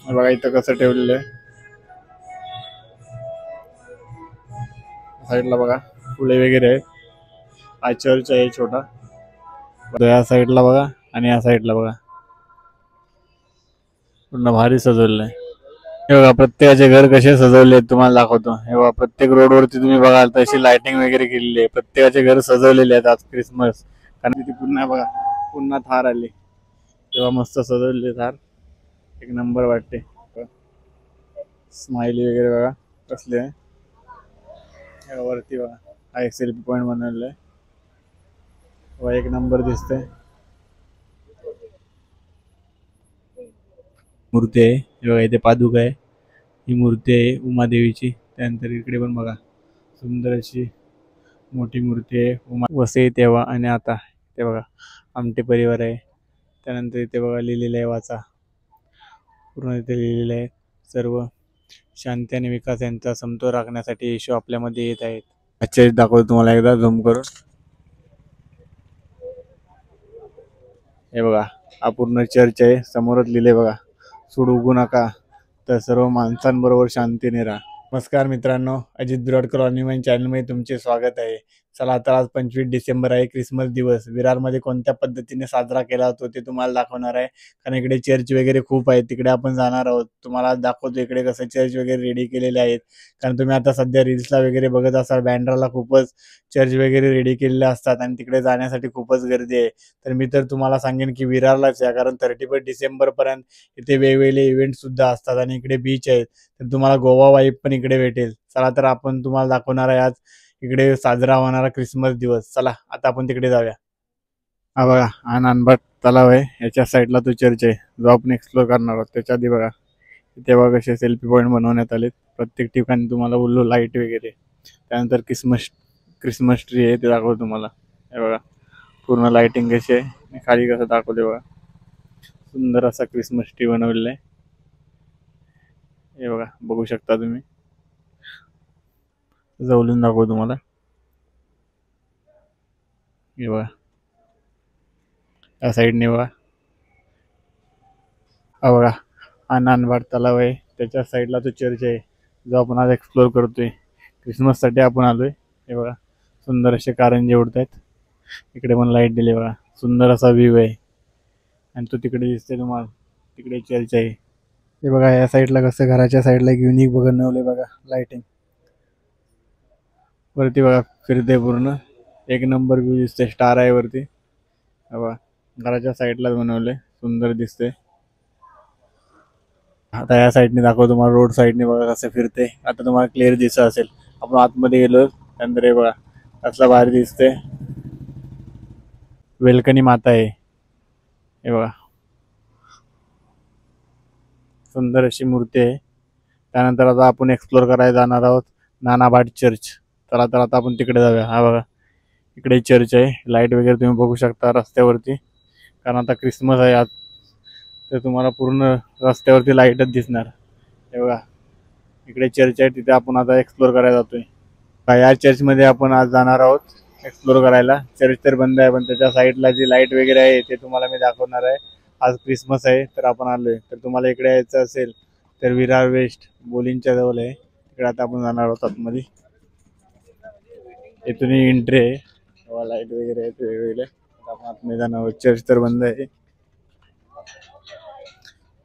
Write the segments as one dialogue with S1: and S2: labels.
S1: बघा इथं कसं ठेवलेलं आहे साईडला बघा, फुले वगैरे आहेत. हा चर्च आहे छोटा. या साईडला बघा आणि या साईडला बघा पूर्ण भारी सजवलेलं आहे. हे बघा प्रत्येकाचे घर कसे सजवले आहेत तुम्हाला दाखवतो. हे बघा प्रत्येक रोडवरती तुम्ही बघाल तशी लाइटिंग वगैरे केलेली आहे. प्रत्येकाचे घर सजवलेले आहेत आज क्रिसमस. कारण तिथे पुन्हा बघा पुन्हा थार आली तेव्हा मस्त सजवलेले थार. एक नंबर वाटते. स्माइली वगैरे बघा कसले आहे. वरती बघा हा एक सेल्फी पॉइंट बनवलेला आहे. एक नंबर दिसतंय. मूर्ती आहे हे बघा, इथे पादुका आहे. ही मूर्ती आहे उमादेवीची. त्यानंतर इकडे पण बघा सुंदर अशी मोठी मूर्ती आहे उमा. वसई तेव्हा आणि आता ते बघा आमटे परिवार आहे. त्यानंतर इथे बघा लिहिलेलं आहे वाचा. पूर्ण इथे लिहिलेलं आहे सर्व शांती आणि विकास यांचा समतोल राखण्यासाठी येशू आपल्यामध्ये येत आहेत. अच्छा दाखवतो तुम्हाला एकदा झूम करून. हे बघा हा पूर्ण चर्च आहे. समोरच लिहिले बघा, सूड उगू नका तर सर्व माणसांबरोबर शांतीने राहा. नमस्कार मित्रांनो, अजित बिराडकर ऑनलाईन चॅनलमध्ये तुमचे स्वागत आहे. चला तर आज 25 डिसेंबर आहे, क्रिसमस दिवस. विरारमध्ये कोणत्या पद्धतीने साजरा केला जातो ते तुम्हाला दाखवणार आहे. कारण इकडे चर्च वगैरे खूप आहेत, तिकडे आपण जाणार आहोत. तुम्हाला दाखवतो इकडे कसं चर्च वगैरे रेडी केलेले आहेत. कारण तुम्ही आता सध्या रील्सला वगैरे बघत असाल, बँड्राला खूपच चर्च वगैरे रेडी केलेले असतात आणि तिकडे जाण्यासाठी खूपच गर्दी आहे. तर मी तर तुम्हाला सांगेन की विरारलाच या, कारण 31 डिसेंबरपर्यंत इथे वेगवेगळे इव्हेंट सुद्धा असतात आणि इकडे बीच आहेत. तर तुम्हाला गोवा वाईब पण इकडे भेटेल. चला तर आपण तुम्हाला दाखवणार आहे आज इकडे साजरा होणारा क्रिसमस दिवस. चला आता आपण तिकडे जाऊया. हा बघा हा नानबाट तलाव आहे, याच्या साईडला तो चर्च आहे जो आपण एक्सप्लोर करणार आहोत. त्याच्या आधी बघा इथे बघा कसे सेल्फी पॉईंट बनवण्यात आले. प्रत्येक ठिकाणी तुम्हाला उल्लू लाईट वगैरे. त्यानंतर क्रिसमस ट्री आहे ते दाखवतो तुम्हाला. हे बघा पूर्ण लाइटिंग कशी आहे, खाली कसं दाखवते बघा. सुंदर असा क्रिसमस ट्री बनवलेला आहे. हे बघा बघू शकता तुम्ही. जवळून दाखवतो तुम्हाला. हे बघा या साईडने बघा. हा बघा हा नानबाट तलाव आहे, त्याच्या साईडला तो चर्च आहे जो आपण आज एक्सप्लोर करतोय. क्रिसमससाठी आपण आलोय. हे बघा सुंदर असे कारंजे उडत आहेत. इकडे पण लाईट दिली बघा. सुंदर असा व्ह्यू आहे आणि तो तिकडे दिसते तुम्हाला. तिकडे चर्च आहे. हे बघा या साईडला कसं घराच्या साईडला एक युनिक बनवलंय बघा लाईटिंग. वरती बघा फिरते पूर्ण एक नंबर व्ह्यू दिसते. स्टार आहे वरती. बघा घराच्या साईडलाच बनवले, सुंदर दिसते. आता या साईडने दाखवतो तुम्हाला. रोड साईडने बघा कसं फिरते. आता तुम्हाला क्लिअर दिसत असेल. आपण आतमध्ये गेलो त्यानंतर हे बघा कसला भारी दिसते. वेलकनी माता आहे. हे बघा सुंदर अशी मूर्ती आहे. त्यानंतर आता आपण एक्सप्लोर करायला जाणार आहोत नानाबाट चर्च. चला तर आता आपण तिकडे जाऊया. हा बघा इकडे चर्च आहे. लाईट वगैरे तुम्ही बघू शकता रस्त्यावरती, कारण आता क्रिसमस आहे आज. तर तुम्हाला पूर्ण रस्त्यावरती लाईटच दिसणार. हे बघा इकडे चर्च आहे, तिथे आपण आता एक्सप्लोर करायला जातोय. या चर्चमध्ये आपण आज जाणार आहोत एक्सप्लोर करायला. चर्च तर बंद आहे पण त्याच्या साईडला जी लाईट वगैरे आहे ते तुम्हाला मी दाखवणार आहे. आज क्रिसमस आहे तर आपण आलोय. तर तुम्हाला इकडे यायचं असेल तर विरार वेस्ट बोलिंगच्या जवळ आहे, तिकडे आता आपण जाणार आहोत आतमध्ये. इथून एंट्री आहे. लाईट वगैरे आहेत वेगवेगळे. आपण आतमध्ये जाणार आहोत. चर्च तर बंद आहे.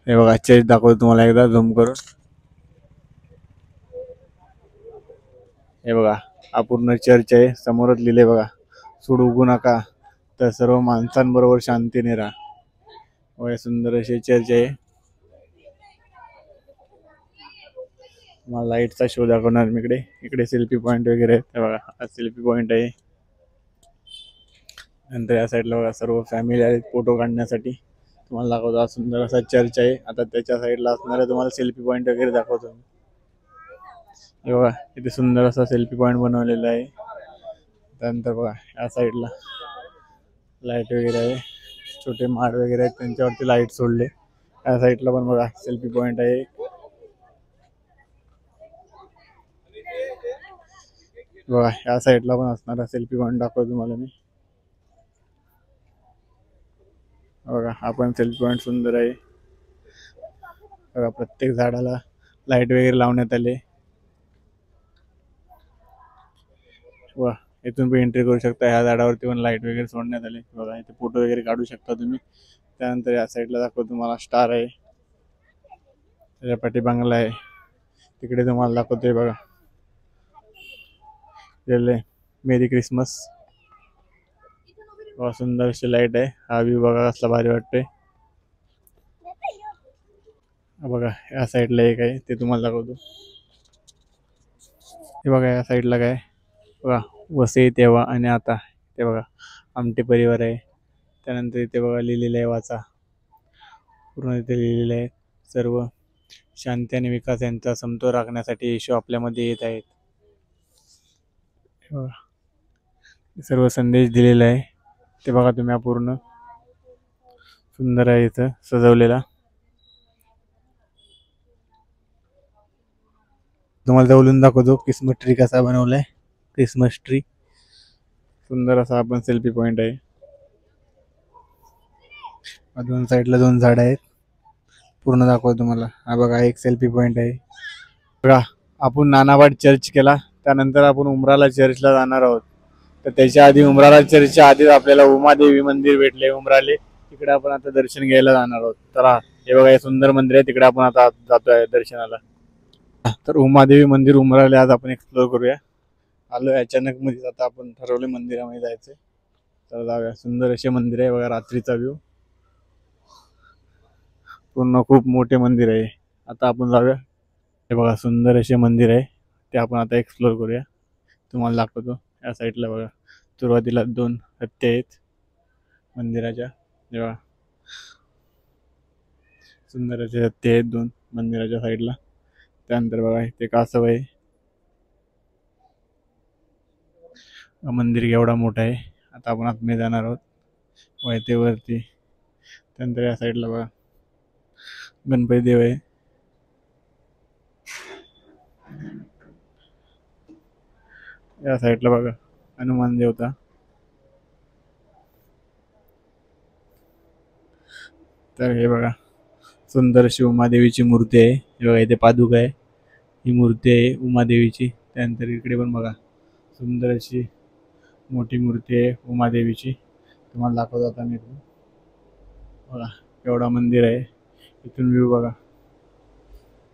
S1: हे बघा चर्च दाखवतो तुम्हाला एकदा झूम करून. हे बघा हा पूर्ण चर्च आहे. समोरच लिहिले बघा, सूड उगू नका तर सर्व माणसांबरोबर शांतीने राहा. सुंदर असे चर्च आहे. मला लाईटचा शो दाखवणार मी इकडे. इकडे सेल्फी पॉईंट वगैरे आहेत. हे बघा हा सेल्फी पॉईंट आहे. नंतर या साईडला बघा सर्व फॅमिली आहेत फोटो काढण्यासाठी. तुम्हाला दाखवतो हा सुंदर असा चर्च आहे. आता त्याच्या साईडला असणारे तुम्हाला सेल्फी पॉईंट वगैरे दाखवतो. हे बघा इथे सुंदर असा सेल्फी पॉईंट बनवलेला आहे. त्यानंतर बघा या साईडला लाईट वगैरे आहे. छोटे माड वगैरे आहेत त्यांच्यावरती लाईट सोडले. या साईडला पण बघा सेल्फी पॉईंट आहे. बघा या साईडला पण असणारा सेल्फी पॉईंट दाखवतो तुम्हाला मी. बघा हा पण सेल्फी पॉईंट सुंदर आहे. बघा प्रत्येक झाडाला लाईट वगैरे लावण्यात आले. वा, इथून पण एंट्री करू शकता. ह्या झाडावरती पण लाईट वगैरे सोडण्यात आले. बघा इथे फोटो वगैरे काढू शकता तुम्ही. त्यानंतर या साईडला दाखवतो तुम्हाला स्टार आहे, त्याच्या पाठी बंगला आहे. तिकडे तुम्हाला दाखवतोय बघा मेरी क्रिसमस. बघा सुंदर अशी लाईट आहे. हा व्ह्यू बघा कसला भारी वाटतोय. बघा या साईडला एक आहे, ते तुम्हाला दाखवतो. हे बघा या साईडला काय बघा, वसे तेव्हा आणि आता. ते बघा आमटे परिवार आहे. त्यानंतर इथे बघा लिहिलेलं आहे वाचा. पूर्ण इथे लिहिलेलं आहे सर्व शांती आणि विकास यांचा समतोल राखण्यासाठी येशू आपल्यामध्ये येत आहेत. सर्व संदेश दिलेला आहे. ते बघा तुम्ही पूर्ण सुंदर आहे इथं सजवलेला. तुम्हाला जवळून दाखवतो क्रिसमस ट्री कसा बनवलाय. क्रिसमस ट्री सुंदर असा आपण सेल्फी पॉइंट आहे. दोन साईडला 2 झाड आहेत. पूर्ण दाखवतो तुम्हाला. हा बघा एक सेल्फी पॉइंट आहे. बघा आपण नानावाड चर्च केला, त्यानंतर आपण उमराला चर्चला जाणार आहोत. तर त्याच्या आधी उमराला चर्चच्या आधीच आपल्याला उमादेवी मंदिर भेटले उमराले. तिकडे आपण आता दर्शन घ्यायला जाणार आहोत. चला हे बघा हे सुंदर मंदिर आहे, तिकडे आपण आता जातोय दर्शनाला. तर उमादेवी मंदिर उमराले आज आपण एक्सप्लोर करूया. आलोय अचानक मध्ये, आता आपण ठरवले मंदिरामध्ये जायचंय. तर जाऊया. सुंदर असे मंदिर आहे बघा, रात्रीचा व्ह्यू. पूर्ण खूप मोठे मंदिर आहे. आता आपण जाऊया. हे बघा सुंदर असे मंदिर आहे, ते आपण आता एक्सप्लोर करूया. तुम्हाला दाखवतो. या साईडला बघा सुरुवातीला 2 हत्ती आहेत मंदिराच्या. जेव्हा सुंदर असे हत्ती आहेत 2 मंदिराच्या साईडला. त्यानंतर बघा इथे कासव आहे. मंदिर एवढा मोठा आहे. आता आपण आतमध्ये जाणार आहोत वरती. त्यानंतर या साईडला बघा गणपती देव आहे. या साईडला बघा हनुमान देवता. तर हे बघा सुंदर अशी उमादेवीची मूर्ती आहे. हे बघा इथे पादुका आहे. ही मूर्ती आहे उमादेवीची. त्यानंतर इकडे पण बघा सुंदर अशी मोठी मूर्ती आहे उमादेवीची. तुम्हाला दाखवतो आता मी. बघा एवढा मंदिर आहे. इथून व्ह्यू बघा,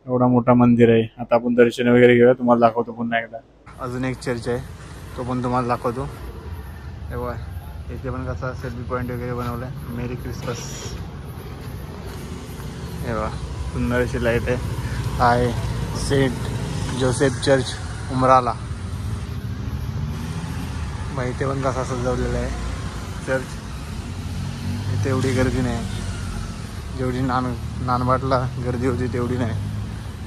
S1: एवढा मोठा मंदिर आहे. आता आपण दर्शन वगैरे घेऊया. तुम्हाला दाखवतो पुन्हा एकदा. अजून एक चर्च आहे, तो पण तुम्हाला दाखवतो. हे बघा इथे पण कसा सेल्फी पॉईंट वगैरे बनवलाय. Merry Christmas. हे बघा सुंदर अशी लाईट आहे. Saint Joseph church Umrala. मग इथे पण कसा सजवलेला आहे चर्च. इथे एवढी गर्दी नाही, जेवढी नानबाटला गर्दी होती तेवढी नाही.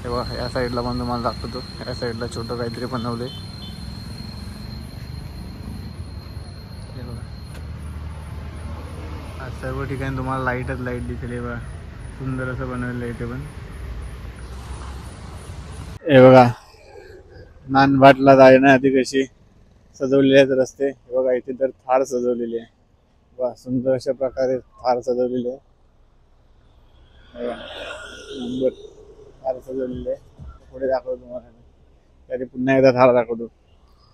S1: तेव्हा या साईडला पण तुम्हाला दाखवतो. या साईडला छोटं काहीतरी बनवले. सर्व ठिकाणी तुम्हाला लाईटच लाईट दिसेल. बघा सुंदर असं बनवलेलं आहे. इथे पण हे बघा नानबाटला जाण्याआधी कशी सजवलेले आहेत रस्ते. हे बघा इथे तर थार सजवलेली आहे. वा सुंदर अशा प्रकारे थार सजवलेली आहे. नंबर थार सजवलेली आहे. पुढे दाखवतो तुम्हाला. तरी पुन्हा एकदा थार दाखवतो.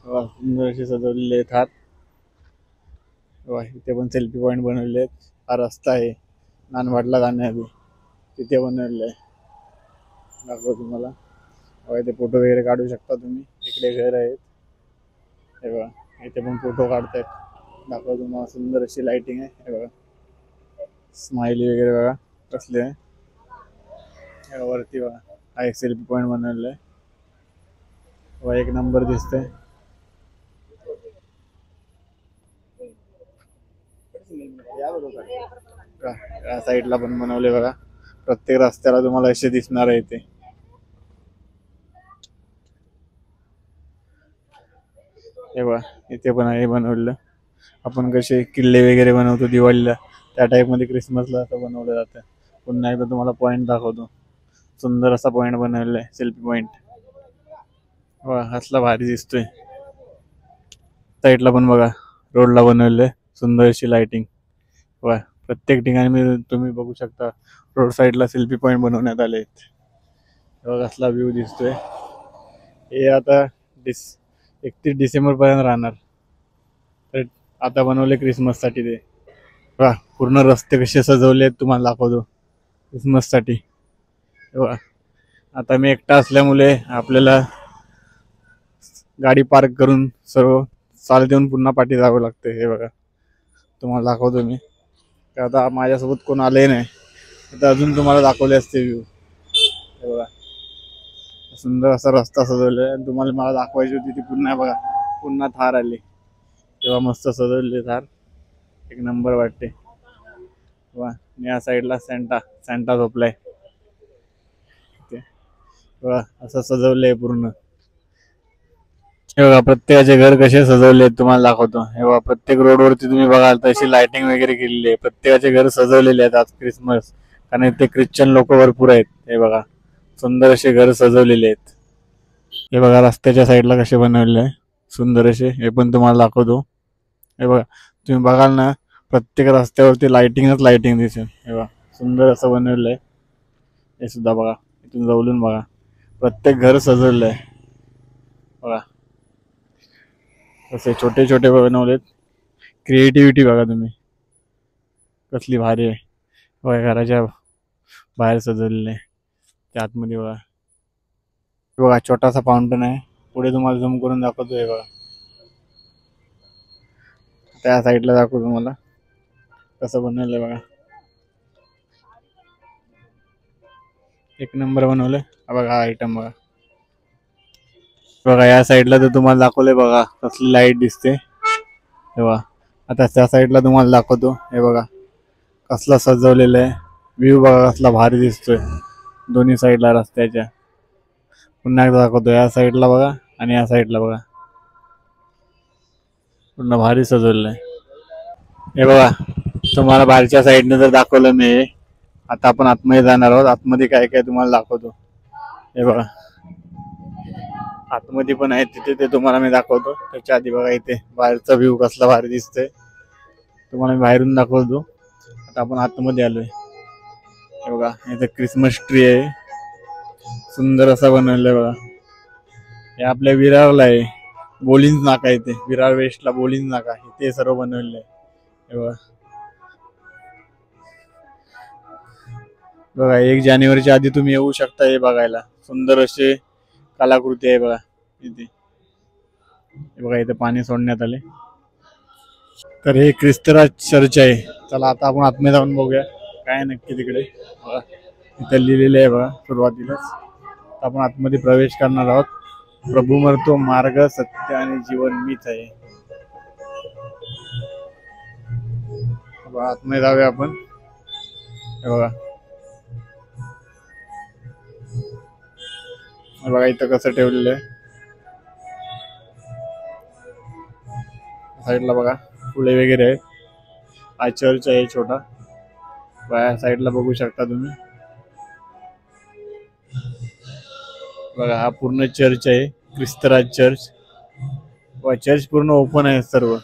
S1: वा सुंदर अशी सजवलेली आहे थार. वा इथे पण सेल्फी पॉईंट बनवले आहेत. हा रस्ता आहे नानबाटला जाण्याआधी, तिथे बनवलेलं आहे. दाखवतो तुम्हाला. इथे फोटो वगैरे काढू शकता तुम्ही. इकडे घर आहेत. हे बघा इथे पण फोटो काढतायत. दाखवतो तुम्हाला. सुंदर अशी लाइटिंग आहे. हे बघा स्माइली वगैरे बघा कसले आहे. वरती बघा हा एक सेल्फी पॉईंट बनवलेला आहे. वा एक नंबर दिसतंय. या साईडला पण बनवले बघा. प्रत्येक रस्त्याला तुम्हाला असे दिसणार आहे इथे. हे बघा इथे पण आहे बनवलेलं. आपण कसे किल्ले वगैरे बनवतो दिवाळीला, त्या टाईप मध्ये क्रिसमसला असं बनवलं जातं. पुन्हा एकदा तुम्हाला पॉईंट दाखवतो. सुंदर असा पॉईंट बनवलेला आहे सेल्फी पॉईंट. वा असला भारी दिसतोय. साईडला पण बघा रोडला बनवलेलं आहे. सुंदर अशी लाइटिंग. वा प्रत्येक ठिकाणी तुम्ही बघू शकता रोड साईडला सेल्फी पॉईंट बनवण्यात आले आहेत. बघा कसला व्ह्यू दिसतोय. हे आता 31 डिसेंबर पर्यंत राहणार. तर आता बनवले क्रिसमस साठी ते. बघा पूर्ण रस्ते कसे सजवले आहेत तुम्हाला दाखवतो क्रिसमस साठी. बघा आता मी एकटा असल्यामुळे आपल्याला गाडी पार्क करून सर्व चालत येऊन पुन्हा पाठी जावं लागतं. हे बघा तुम्हाला दाखवतो मी. आता माझ्यासोबत कोण आले नाही तर अजून तुम्हाला दाखवले असते व्ह्यू. हे बघा सुंदर असा रस्ता सजवलाय आणि तुम्हाला मला दाखवायची होती ती पुन्हा. बघा पुन्हा थार आली तेव्हा मस्त सजवले थार. एक नंबर वाटते. वा या साईडला सॅन्टा झोपलाय. बघा असं सजवलंय पूर्ण. हे बघा प्रत्येकाचे घर कसे सजवले तुम्हाला दाखवतो. हे बघा प्रत्येक रोडवरती तुम्ही बघाल तशी लाइटिंग वगैरे केलेली आहे. प्रत्येकाचे घर सजवलेले आहेत आज क्रिसमस, कारण ते ख्रिश्चन लोक भरपूर आहेत. हे बघा सुंदर असे घर सजवलेले आहेत. हे बघा रस्त्याच्या साईडला कसे बनवलेले आहे सुंदर असे, हे पण तुम्हाला दाखवतो. हे बघा तुम्ही बघाल ना प्रत्येक रस्त्यावरती लाइटिंग दिसेल. हे बघा सुंदर असं बनवलेलं आहे. हे सुद्धा बघा इथून जवळून बघा प्रत्येक घर सजवलेलं आहे. बघा असे छोटे छोटे बनवलेत. क्रिएटिव्हिटी बघा तुम्ही कसली भारी आहे. बघा घराच्या बाहेर सजवलेले आहे. त्या आतमध्ये बघा बघा छोटासा फाउंटन आहे. पुढे तुम्हाला झूम करून दाखवतो. हे बघा त्या साईडला दाखवतो तुम्हाला कसं बनवलंय. बघा एक नंबर बनवलंय. बघा हा आयटम बघा. बघा या साईडला तर तुम्हाला दाखवलंय. बघा कसली लाईट दिसते. हे बघा आता त्या साईडला तुम्हाला दाखवतो. हे बघा कसला सजवलेलं आहे. व्ह्यू बघा कसला भारी दिसतोय दोन्ही साईडला रस्त्याच्या. पुन्हा एकदा दाखवतो. या साईडला बघा आणि या साईडला बघा पूर्ण भारी सजवलेलं आहे. हे बघा तुम्हाला बाहेरच्या साईडने जर दाखवलं मी, आता आपण आतमध्ये जाणार आहोत. आतमध्ये काय काय तुम्हाला दाखवतो. हे बघा आतमध्ये पण आहे तिथे, ते तुम्हाला मी दाखवतो. त्याच्या आधी बघा इथे बाहेरचा व्ह्यू कसला भारी दिसतोय तुम्हाला मी बाहेरून दाखवतो. आता आपण आतमध्ये आलोय. हे बघा इथे क्रिसमस ट्री आहे सुंदर असा बनवलाय. बघा हे आपल्या विरारला आहे. बोलिंज नाका इथे विरार वेस्टला बोलिंज नाका इथे सर्व बनवलेलं आहे. हे बघा बघा 1 जानेवारीच्या आधी तुम्ही येऊ शकता हे बघायला. सुंदर असे कलाकृती आहे बघा इथे. हे बघा इथे पाणी सोडण्यात आले. तर हे ख्रिस्तराज चर्च आहे. चला आता आपण आतमध्ये जाऊन बघूया काय नक्की तिकडे. बघा इथे लिहिलेलं आहे बघा सुरुवातीलाच. आपण आतमध्ये प्रवेश करणार आहोत. प्रभू म्हणतो मार्ग सत्य आणि जीवन मीच आहे. आतमध्ये जाऊया आपण. हे बघा बघा इथं कसं ठेवलेलं आहे. साईडला बघा फुले वगैरे आहेत. हा चर्च आहे छोटा. बाया साईडला बघू शकता तुम्ही. बघा हा पूर्ण चर्च आहे ख्रिस्तराज चर्च. चर्च पूर्ण ओपन आहे सर्व.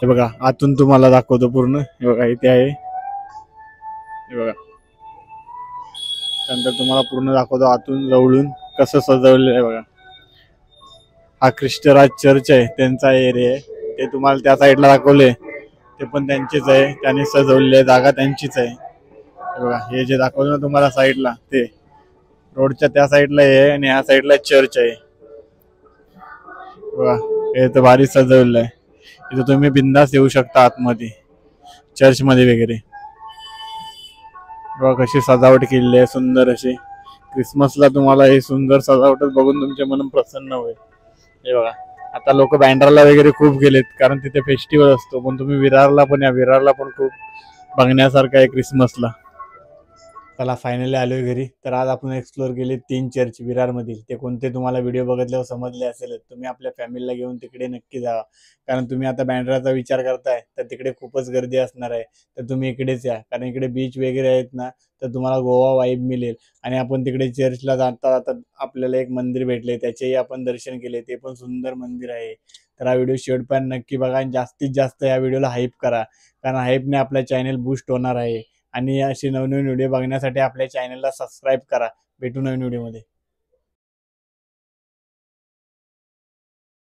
S1: हे बघा आतून तुम्हाला दाखवतो पूर्ण. हे बघा इथे आहे. हे बघा त्यानंतर तुम्हाला पूर्ण दाखवतो आतून जवळून कसं सजवलेलं आहे. बघा हा ख्रिस्तराज चर्च आहे त्यांचा एरिया आहे. ते तुम्हाला त्या साईडला दाखवले ते पण त्यांचेच आहे. त्यांनी सजवलेली जागा त्यांचीच आहे. बघा हे जे दाखवलं ना तुम्हाला साईडला ते रोडच्या त्या साईडला आहे आणि ह्या साईडला चर्च आहे. बघा हे तर भारी सजवलेलं आहे. इथे तुम्ही बिंदास येऊ शकता आतमध्ये चर्च मध्ये वगैरे. बघा कशी सजावट केलेली आहे सुंदर अशी. क्रिसमसला तुम्हाला हे सुंदर सजावटच बघून तुमचे मन प्रसन्न होईल. हे बघा आता लोक बँड्राला वगैरे खूप गेलेत कारण तिथे फेस्टिवल असतो. पण तुम्ही विरारला पण या. विरारला पण खूप बघण्यासारखं आहे क्रिसमसला. चला फायनली आलोय घरी. तर आज आपण एक्सप्लोर केले 3 चर्च विरारमधील. ते कोणते तुम्हाला व्हिडिओ बघितल्यावर समजले असेल. तुम्ही आपल्या फॅमिलीला घेऊन तिकडे नक्की जावा. कारण तुम्ही आता बँड्राचा विचार करताय तर तिकडे खूपच गर्दी असणार आहे. तर तुम्ही इकडेच या कारण इकडे बीच वगैरे आहेत ना, तर तुम्हाला गोवा वाईब मिळेल. आणि आपण तिकडे चर्चला जाता जाता आपल्याला एक मंदिर भेटले, त्याचेही आपण दर्शन केले. ते पण सुंदर मंदिर आहे. तर हा व्हिडिओ शेवटपर्यंत नक्की बघा आणि जास्तीत जास्त या व्हिडिओला हाईप करा, कारण हाईपने आपला चॅनल बूस्ट होणार आहे. आणि अशी नवनवीन व्हिडिओ बघण्यासाठी आपल्या चॅनलला सबस्क्राईब करा. भेटू नवीन व्हिडिओमध्ये.